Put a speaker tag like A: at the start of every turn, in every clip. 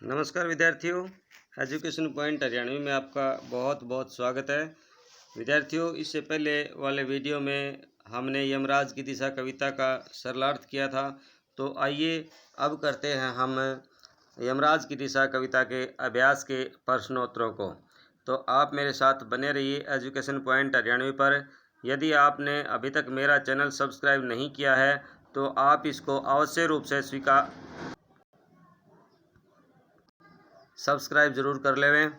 A: नमस्कार विद्यार्थियों, education point Haryanvi में आपका बहुत बहुत स्वागत है। विद्यार्थियों, इससे पहले वाले वीडियो में हमने यमराज की दिशा कविता का सरलार्थ किया था, तो आइए अब करते हैं हम यमराज की दिशा कविता के अभ्यास के प्रश्नोत्तरों को। तो आप मेरे साथ बने रहिए एजुकेशन पॉइंट हरियाणवी पर। यदि आपने अभी तक मेरा चैनल सब्सक्राइब नहीं किया है तो आप इसको अवश्य रूप से सब्सक्राइब ज़रूर कर लेवें,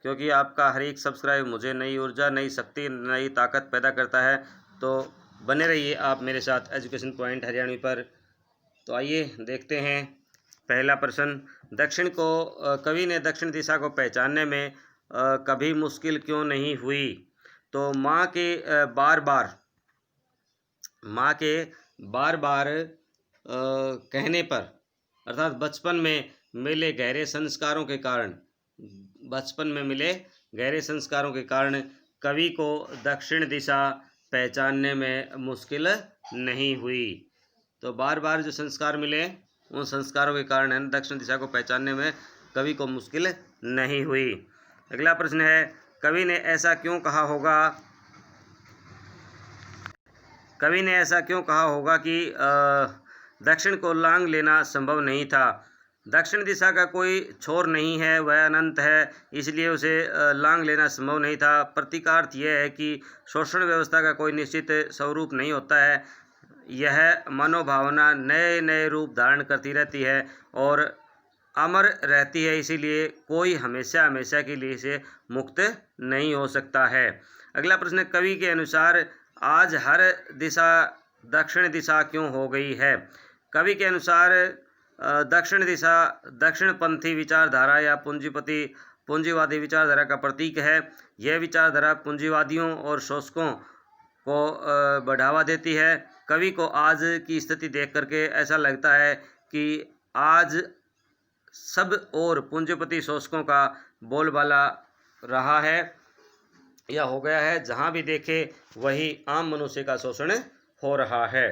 A: क्योंकि आपका हर एक सब्सक्राइब मुझे नई ऊर्जा, नई शक्ति, नई ताकत पैदा करता है। तो बने रहिए आप मेरे साथ एजुकेशन पॉइंट हरियाणवी पर। तो आइए देखते हैं पहला प्रश्न। कवि ने दक्षिण दिशा को पहचानने में कभी मुश्किल क्यों नहीं हुई? तो माँ के बार बार कहने पर, अर्थात बचपन में मिले गहरे संस्कारों के कारण कवि को दक्षिण दिशा पहचानने में मुश्किल नहीं हुई। तो बार बार जो संस्कार मिले उन संस्कारों के कारण दक्षिण दिशा को पहचानने में कवि को मुश्किल नहीं हुई। अगला प्रश्न है, कवि ने ऐसा क्यों कहा होगा कि दक्षिण को लांघ लेना संभव नहीं था? दक्षिण दिशा का कोई छोर नहीं है, वह अनंत है, इसलिए उसे लांघ लेना संभव नहीं था। प्रतीकार्थ यह है कि शोषण व्यवस्था का कोई निश्चित स्वरूप नहीं होता है, यह मनोभावना नए नए रूप धारण करती रहती है और अमर रहती है, इसीलिए कोई हमेशा के लिए इसे मुक्त नहीं हो सकता है। अगला प्रश्न, कवि के अनुसार आज हर दिशा दक्षिण दिशा क्यों हो गई है? कवि के अनुसार दक्षिण दिशा दक्षिणपंथी विचारधारा या पूंजीवादी विचारधारा का प्रतीक है। यह विचारधारा पूंजीवादियों और शोषकों को बढ़ावा देती है। कवि को आज की स्थिति देख करके ऐसा लगता है कि आज सब और पूंजीपति शोषकों का बोलबाला रहा है या हो गया है, जहाँ भी देखे वही आम मनुष्य का शोषण हो रहा है।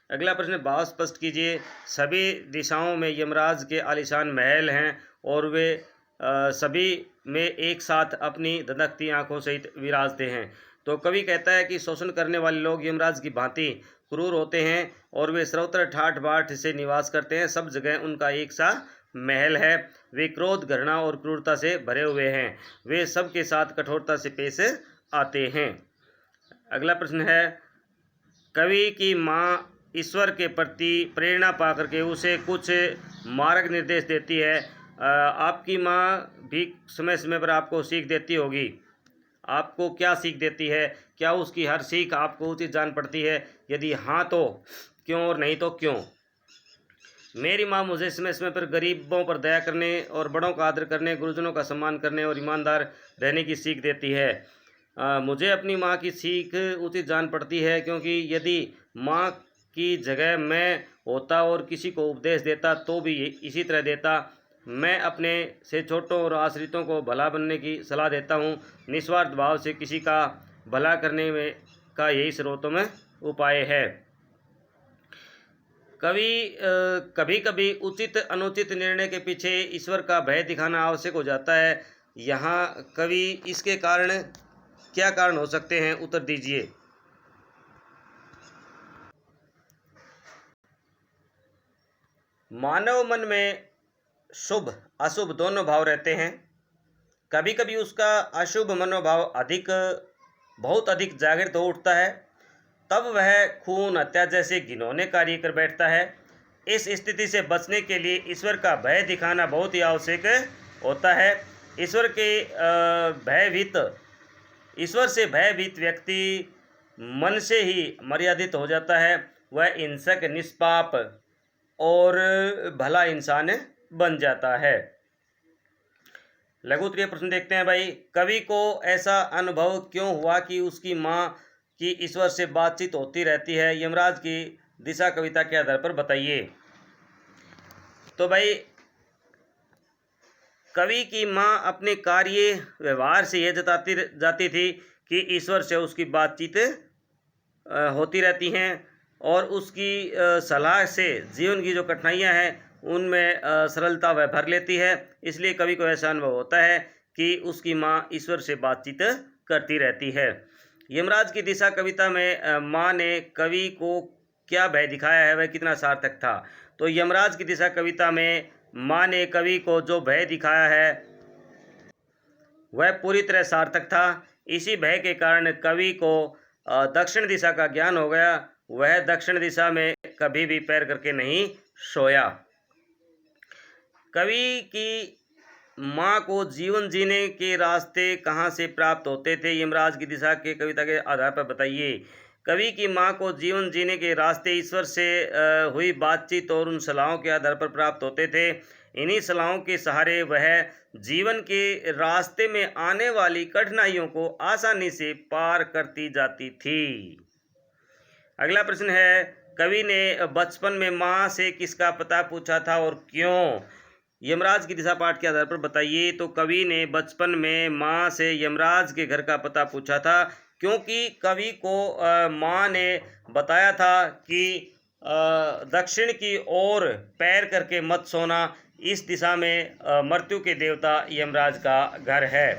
A: अगला प्रश्न, भाव स्पष्ट कीजिए। सभी दिशाओं में यमराज के आलीशान महल हैं और वे सभी में एक साथ अपनी धधकती आंखों सहित विराजते हैं। तो कवि कहता है कि शोषण करने वाले लोग यमराज की भांति क्रूर होते हैं और वे सर्वत्र ठाठ बाट से निवास करते हैं। सब जगह उनका एक सा महल है। वे क्रोध, घृणा और क्रूरता से भरे हुए हैं। वे सबके साथ कठोरता से पेश आते हैं। अगला प्रश्न है, कवि की माँ ईश्वर के प्रति प्रेरणा पाकर के उसे कुछ मार्ग निर्देश देती है। आपकी माँ भी समय समय पर आपको सीख देती होगी। आपको क्या सीख देती है? क्या उसकी हर सीख आपको उचित जान पड़ती है? यदि हाँ तो क्यों और नहीं तो क्यों? मेरी माँ मुझे समय समय पर गरीबों पर दया करने और बड़ों का आदर करने, गुरुजनों का सम्मान करने और ईमानदार रहने की सीख देती है। मुझे अपनी माँ की सीख उचित जान पड़ती है, क्योंकि यदि माँ की जगह मैं होता और किसी को उपदेश देता तो भी इसी तरह देता। मैं अपने से छोटों और आश्रितों को भला बनने की सलाह देता हूँ। निस्वार्थ भाव से किसी का भला करने में का यही स्रोतों में उपाय है। कभी कभी उचित अनुचित निर्णय के पीछे ईश्वर का भय दिखाना आवश्यक हो जाता है। यहाँ कवि इसके कारण क्या कारण हो सकते हैं, उत्तर दीजिए। मानव मन में शुभ अशुभ दोनों भाव रहते हैं। कभी कभी उसका अशुभ मनोभाव बहुत अधिक जागृत हो उठता है, तब वह खून, हत्या जैसे घिनौने कार्य कर बैठता है। इस स्थिति से बचने के लिए ईश्वर का भय दिखाना बहुत ही आवश्यक होता है। ईश्वर से भयभीत व्यक्ति मन से ही मर्यादित हो जाता है। वह हिंसक, निष्पाप और भला इंसान बन जाता है। लघु उत्तरीय प्रश्न देखते हैं भाई। कवि को ऐसा अनुभव क्यों हुआ कि उसकी माँ की ईश्वर से बातचीत होती रहती है? यमराज की दिशा कविता के आधार पर बताइए। तो भाई, कवि की माँ अपने कार्य व्यवहार से यह जताती जाती थी कि ईश्वर से उसकी बातचीत होती रहती हैं और उसकी सलाह से जीवन की जो कठिनाइयाँ हैं उनमें सरलता वह भर लेती है। इसलिए कवि को ऐसा अनुभव होता है कि उसकी माँ ईश्वर से बातचीत करती रहती है। यमराज की दिशा कविता में माँ ने कवि को क्या भय दिखाया है, वह कितना सार्थक था। तो यमराज की दिशा कविता में माँ ने कवि को जो भय दिखाया है वह पूरी तरह सार्थक था। इसी भय के कारण कवि को दक्षिण दिशा का ज्ञान हो गया। वह दक्षिण दिशा में कभी भी पैर करके नहीं सोया। कवि की माँ को जीवन जीने के रास्ते कहाँ से प्राप्त होते थे, यमराज की दिशा के कविता के आधार पर बताइए। कवि की माँ को जीवन जीने के रास्ते ईश्वर से हुई बातचीत और उन सलाहों के आधार पर प्राप्त होते थे। इन्हीं सलाहों के सहारे वह जीवन के रास्ते में आने वाली कठिनाइयों को आसानी से पार करती जाती थी। अगला प्रश्न है, कवि ने बचपन में माँ से किसका पता पूछा था और क्यों? यमराज की दिशा पाठ के आधार पर बताइए। तो कवि ने बचपन में माँ से यमराज के घर का पता पूछा था, क्योंकि कवि को माँ ने बताया था कि दक्षिण की ओर पैर करके मत सोना, इस दिशा में मृत्यु के देवता यमराज का घर है।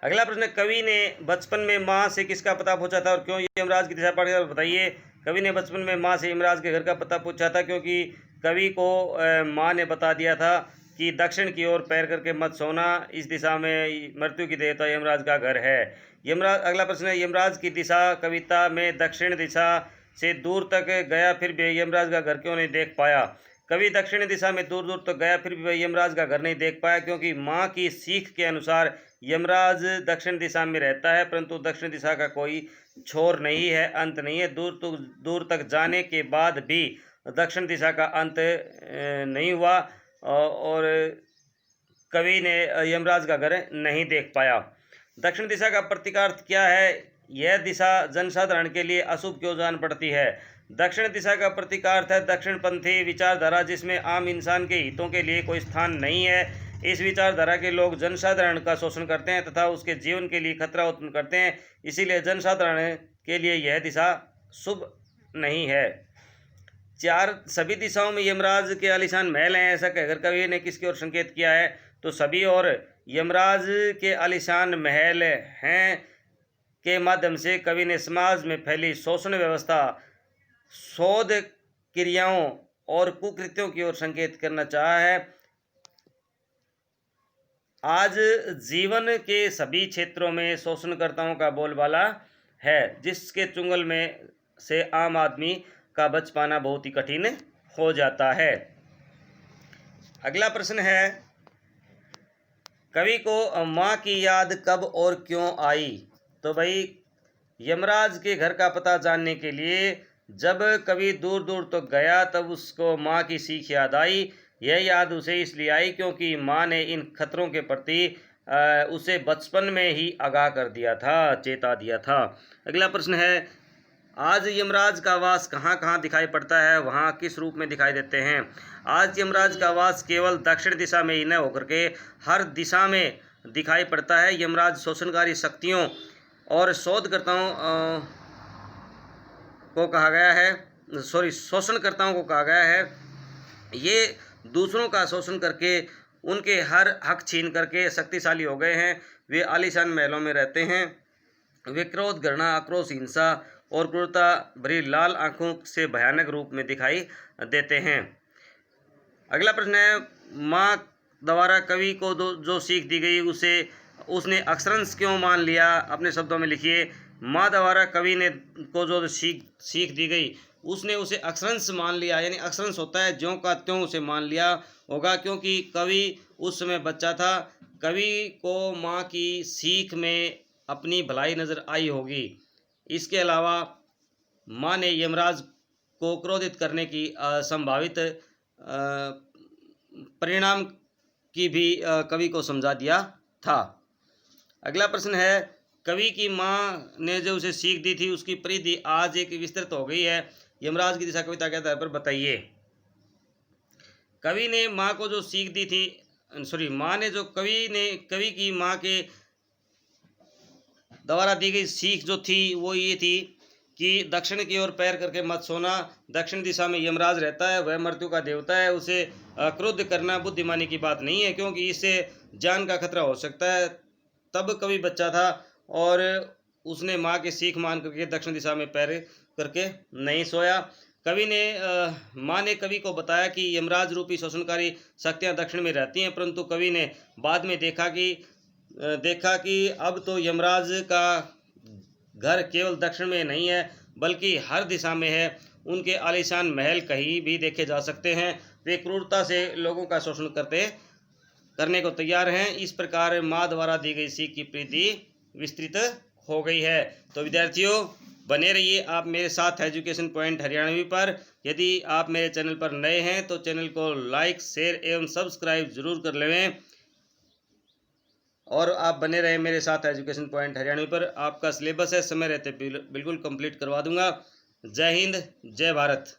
A: अगला प्रश्न, कवि ने बचपन में माँ से किसका पता पूछा था और क्यों? यमराज की दिशा पाठ के आधार पर बताइए। कवि ने बचपन में माँ से यमराज के घर का पता पूछा था, क्योंकि कवि को माँ ने बता दिया था कि दक्षिण की ओर पैर करके मत सोना, इस दिशा में मृत्यु की देवता यमराज का घर है। यमराज अगला प्रश्न है, यमराज की दिशा कविता में दक्षिण दिशा से दूर तक गया फिर भी यमराज का घर क्यों नहीं देख पाया? कवि दक्षिण दिशा में दूर दूर तक गया फिर भी वह यमराज का घर नहीं देख पाया, क्योंकि माँ की सीख के अनुसार यमराज दक्षिण दिशा में रहता है, परंतु दक्षिण दिशा का कोई छोर नहीं है, अंत नहीं है। दूर तक जाने के बाद भी दक्षिण दिशा का अंत नहीं हुआ और कवि ने यमराज का घर नहीं देख पाया। दक्षिण दिशा का प्रतीकार्थ क्या है? यह दिशा जनसाधारण के लिए अशुभ क्यों जान पड़ती है? दक्षिण दिशा का प्रतीकार्थ है दक्षिणपंथी विचारधारा, जिसमें आम इंसान के हितों के लिए कोई स्थान नहीं है। इस विचारधारा के लोग जनसाधारण का शोषण करते हैं तथा उसके जीवन के लिए खतरा उत्पन्न करते हैं, इसीलिए जनसाधारण के लिए यह दिशा शुभ नहीं है। सभी दिशाओं में यमराज के आलीशान महल हैं, ऐसा कहकर कवि ने किसकी ओर संकेत किया है? तो सभी और यमराज के आलीशान महल हैं के माध्यम से कवि ने समाज में फैली शोषण व्यवस्था, शोध क्रियाओं और कुकृत्यों की ओर संकेत करना चाहा है। आज जीवन के सभी क्षेत्रों में शोषणकर्ताओं का बोलबाला है, जिसके चुंगल में से आम आदमी का बच पाना बहुत ही कठिन हो जाता है। अगला प्रश्न है, कवि को माँ की याद कब और क्यों आई? तो भाई, यमराज के घर का पता जानने के लिए जब कवि दूर दूर तक गया तब उसको माँ की सीख याद आई। यह याद उसे इसलिए आई क्योंकि माँ ने इन खतरों के प्रति उसे बचपन में ही आगाह कर दिया था, चेता दिया था। अगला प्रश्न है, आज यमराज का वास कहाँ कहाँ दिखाई पड़ता है, वहाँ किस रूप में दिखाई देते हैं? आज यमराज का वास केवल दक्षिण दिशा में ही न होकर के हर दिशा में दिखाई पड़ता है। यमराज शोषणकारी शक्तियों और शोधकर्ताओं को कहा गया है, शोषणकर्ताओं को कहा गया है। ये दूसरों का शोषण करके उनके हर हक छीन करके शक्तिशाली हो गए हैं। वे आलीशान महलों में रहते हैं। वे क्रोध, घृणा, आक्रोश, हिंसा और क्रूरता भरी लाल आंखों से भयानक रूप में दिखाई देते हैं। अगला प्रश्न है, माँ द्वारा कवि को जो सीख दी गई उसने अक्षरंश क्यों मान लिया? अपने शब्दों में लिखिए। माँ द्वारा कवि ने को जो सीख दी गई उसने उसे अक्षरंश मान लिया, यानी अक्षरंश होता है ज्यों का त्यों उसे मान लिया होगा, क्योंकि कवि उस समय बच्चा था। कवि को माँ की सीख में अपनी भलाई नज़र आई होगी। इसके अलावा माँ ने यमराज को क्रोधित करने की संभावित परिणाम की भी कवि को समझा दिया था। अगला प्रश्न है, कवि की माँ ने जो उसे सीख दी थी उसकी परिधि आज एक विस्तृत हो गई है। यमराज की दिशा कविता के आधार पर बताइए। कवि ने माँ को जो सीख दी थी, माँ ने जो कवि की माँ के द्वारा दी गई सीख जो थी वो ये थी कि दक्षिण की ओर पैर करके मत सोना। दक्षिण दिशा में यमराज रहता है, वह मृत्यु का देवता है। उसे क्रोध करना बुद्धिमानी की बात नहीं है, क्योंकि इससे जान का खतरा हो सकता है। तब कवि बच्चा था और उसने माँ की सीख मान करके दक्षिण दिशा में पैर करके नहीं सोया। कवि ने माँ ने कवि को बताया कि यमराज रूपी शोषणकारी शक्तियाँ दक्षिण में रहती हैं, परंतु कवि ने बाद में देखा कि अब तो यमराज का घर केवल दक्षिण में नहीं है, बल्कि हर दिशा में है। उनके आलीशान महल कहीं भी देखे जा सकते हैं। वे क्रूरता से लोगों का शोषण करने को तैयार हैं। इस प्रकार माँ द्वारा दी गई सीख की प्रीति विस्तृत हो गई है। तो विद्यार्थियों, बने रहिए आप मेरे साथ एजुकेशन पॉइंट हरियाणवी पर। यदि आप मेरे चैनल पर नए हैं तो चैनल को लाइक, शेयर एवं सब्सक्राइब जरूर कर लें और आप बने रहें मेरे साथ एजुकेशन पॉइंट हरियाणवी पर। आपका सिलेबस है, समय रहते बिल्कुल कंप्लीट करवा दूंगा। जय हिंद, जय भारत।